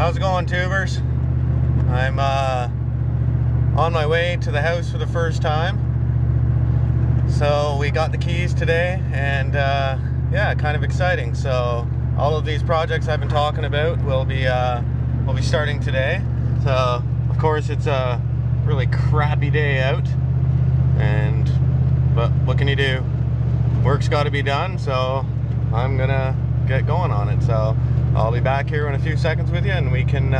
How's it going, tubers? I'm on my way to the house for the first time. So we got the keys today, and yeah, kind of exciting. So all of these projects I've been talking about will be starting today. So of course it's a really crappy day out, but what can you do? Work's got to be done, so I'm gonna get going on it. So I'll be back here in a few seconds with you, and we can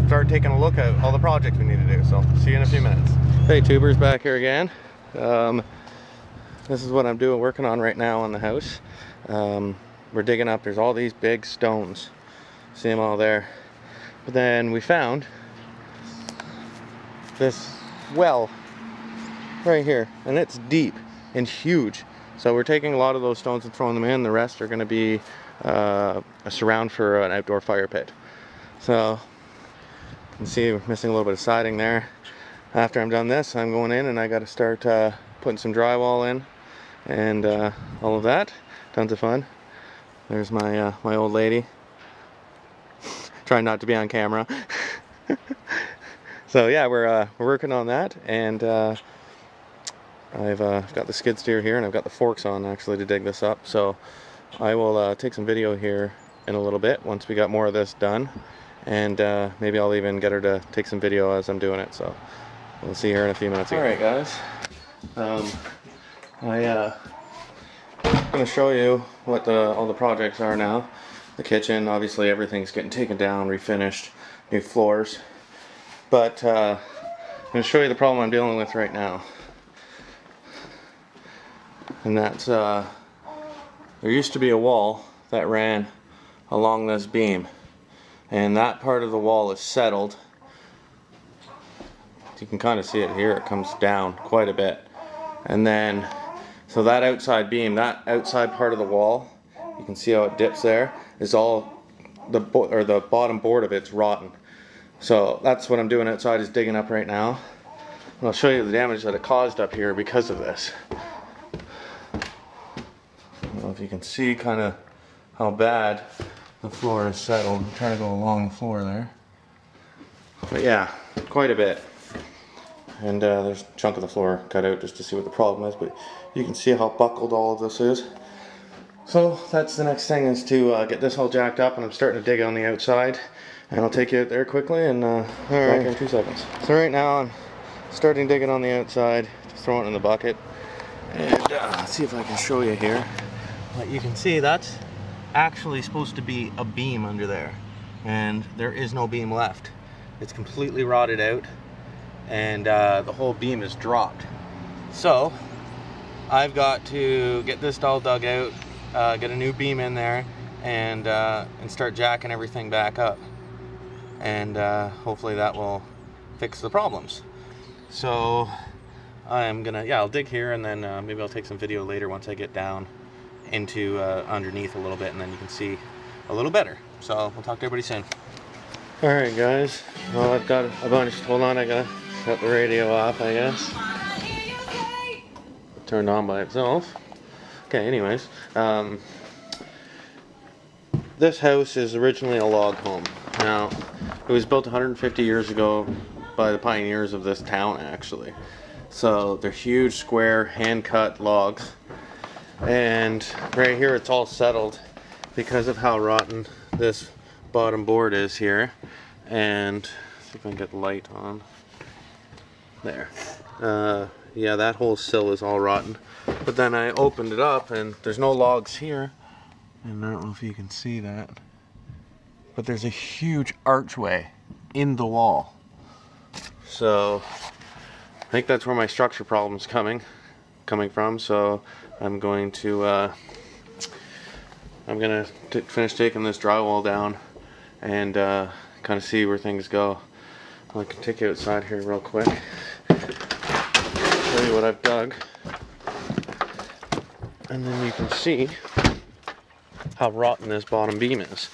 start taking a look at all the projects we need to do. So see you in a few minutes. Hey tubers, back here again. This is what I'm working on right now on the house. We're digging up, there's all these big stones. See them all there. But then we found this well right here, and it's deep and huge. So we're taking a lot of those stones and throwing them in. The rest are going to be a surround for an outdoor fire pit. So you can see we're missing a little bit of siding there. After I'm done this, I'm going in and I got to start putting some drywall in and all of that. Tons of fun. There's my my old lady. Trying not to be on camera. So yeah, we're working on that, and I've got the skid steer here, and I've got the forks on actually to dig this up. So I will take some video here in a little bit once we got more of this done, and maybe I'll even get her to take some video as I'm doing it. So we'll see her in a few minutes. All right, guys. I'm going to show you what all the projects are now. The kitchen, obviously everything's getting taken down, refinished, new floors. But I'm going to show you the problem I'm dealing with right now. And that's, there used to be a wall that ran along this beam. And that part of the wall is settled. You can kind of see it here, it comes down quite a bit. And then, so that outside beam, that outside part of the wall, you can see how it dips there, is all, the bottom board of it's rotten. So that's what I'm doing outside, is digging up right now. And I'll show you the damage that it caused up here because of this. I don't know if you can see kind of how bad the floor is settled. I'm trying to go along the floor there. But yeah, quite a bit. And there's a chunk of the floor cut out just to see what the problem is, but you can see how buckled all of this is. So that's the next thing, is to get this all jacked up, and I'm starting to dig on the outside, and I'll take you out there quickly and back in 2 seconds. So right now I'm starting digging on the outside, just throwing it in the bucket, and let's see if I can show you here. But you can see that's actually supposed to be a beam under there, and there is no beam left. It's completely rotted out, and the whole beam is dropped. So I've got to get this all dug out, get a new beam in there, and start jacking everything back up, and hopefully that will fix the problems. So I'm gonna, I'll dig here, and then maybe I'll take some video later once I get down into underneath a little bit, and then you can see a little better. So we'll talk to everybody soon. Alright guys, well, I've got a bunch. Hold on, I gotta shut the radio off, I guess. It turned on by itself. Okay, anyways, this house is originally a log home. Now, it was built 150 years ago by the pioneers of this town, actually. So they're huge, square, hand-cut logs. And right here it's all settled because of how rotten this bottom board is here. And see if I can get the light on. There. Yeah, that whole sill is all rotten. But then I opened it up, and there's no logs here. And I don't know if you can see that, but there's a huge archway in the wall. So I think that's where my structure problem's coming from. So I'm going to finish taking this drywall down and kind of see where things go. I can take you outside here real quick, show you what I've dug, and then you can see how rotten this bottom beam is.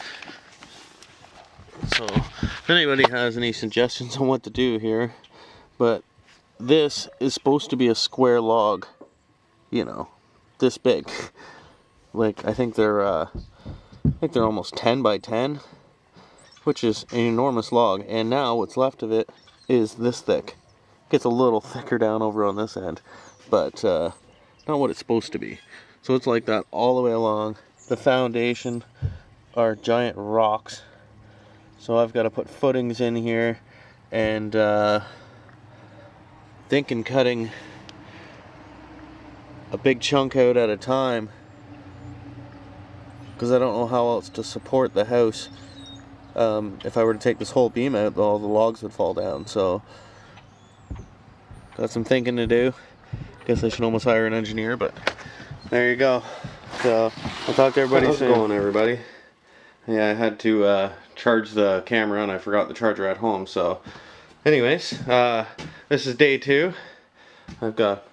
So if anybody has any suggestions on what to do here, but this is supposed to be a square log, you know, this big. Like, I think they're I think they're almost 10 by 10, which is an enormous log. And now what's left of it is this thick. It gets a little thicker down over on this end, but not what it's supposed to be. So it's like that all the way along. The foundation are giant rocks. So I've got to put footings in here, and thinking cutting a big chunk out at a time, because I don't know how else to support the house. If I were to take this whole beam out, all the logs would fall down. So got some thinking to do. Guess I should almost hire an engineer, but there you go. So I'll talk to everybody soon. How's it going, everybody? Yeah, I had to charge the camera and I forgot the charger at home. So anyways, this is day 2. I've got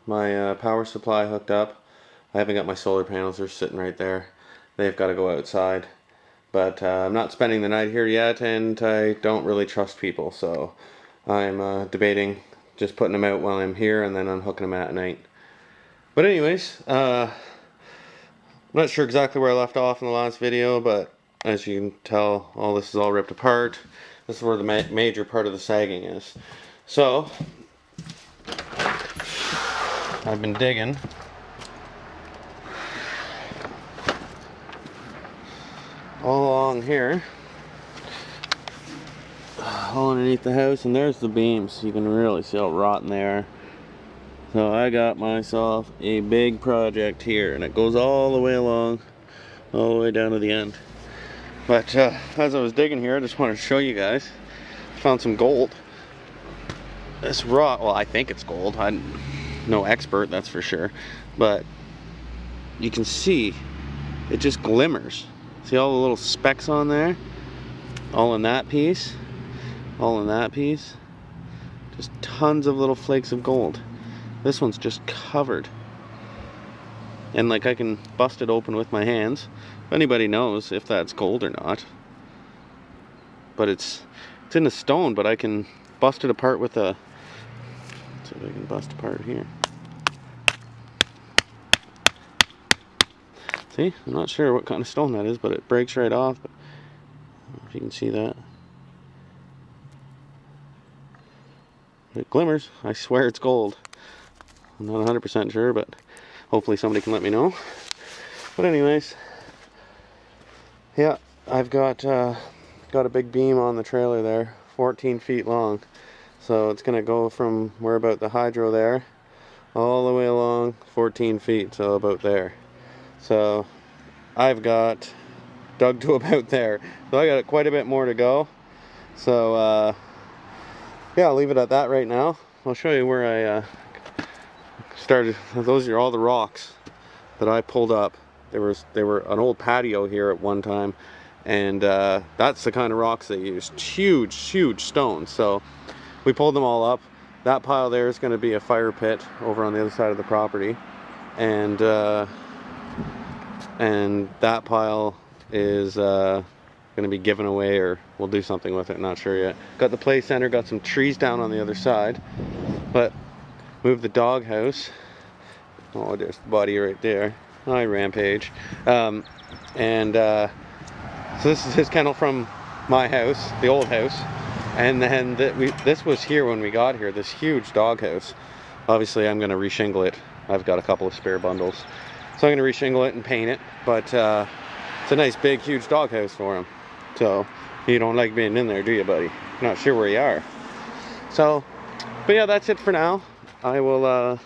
my power supply hooked up. I haven't got my solar panels. They're sitting right there. They've got to go outside. But I'm not spending the night here yet, and I don't really trust people. So I'm debating just putting them out while I'm here and then unhooking them at night. But anyways, I'm not sure exactly where I left off in the last video, but as you can tell, all this is all ripped apart. This is where the major part of the sagging is. So I've been digging. All along here, all underneath the house, and there's the beams. You can really see how rotten they are. So I got myself a big project here, and it goes all the way along, all the way down to the end. But as I was digging here, I just wanted to show you guys. Found some gold. This rock, well, I think it's gold. I'm no expert, that's for sure. But you can see it just glimmers. See all the little specks on there? All in that piece. All in that piece. Just tons of little flakes of gold. This one's just covered. And like I can bust it open with my hands. If anybody knows if that's gold or not. But it's in a stone, but I can bust it apart with a... Let's see if I can bust apart here. See, I'm not sure what kind of stone that is, but it breaks right off. But I don't know if you can see that. It glimmers. I swear it's gold. I'm not 100% sure, but hopefully somebody can let me know. But anyways, yeah, I've got a big beam on the trailer there, 14 feet long. So it's gonna go from where about the hydro there, all the way along 14 feet, so about there. So I've got dug to about there. So I got quite a bit more to go. So yeah, I'll leave it at that right now. I'll show you where I started. Those are all the rocks that I pulled up. They were an old patio here at one time, and that's the kind of rocks they used. Huge stones. So we pulled them all up. That pile there is going to be a fire pit over on the other side of the property, and that pile is going to be given away, or we'll do something with it, not sure yet. Got the play center, got some trees down on the other side, but moved the dog house. Oh, there's the buddy right there. Hi, Rampage. So this is his kennel from my house, the old house, and then this was here when we got here, this huge dog house. Obviously I'm going to reshingle it. I've got a couple of spare bundles. So I'm going to reshingle it and paint it, but it's a nice big huge doghouse for him. So you don't like being in there, do you, buddy? Not sure where you are. So, but yeah, that's it for now. I will, I'm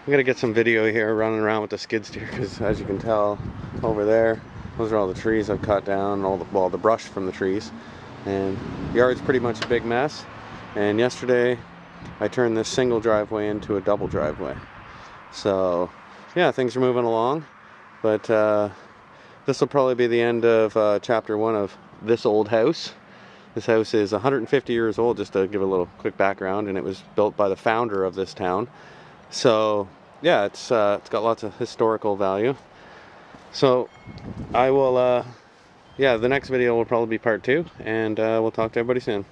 going to get some video here running around with the skid steer, because as you can tell over there, those are all the trees I've cut down, all the brush from the trees. And the yard's pretty much a big mess. And yesterday I turned this single driveway into a double driveway. So yeah, things are moving along, but this will probably be the end of chapter 1 of this old house. This house is 150 years old, just to give a little quick background, and it was built by the founder of this town. So yeah, it's got lots of historical value. So I will, yeah, the next video will probably be part 2, and we'll talk to everybody soon.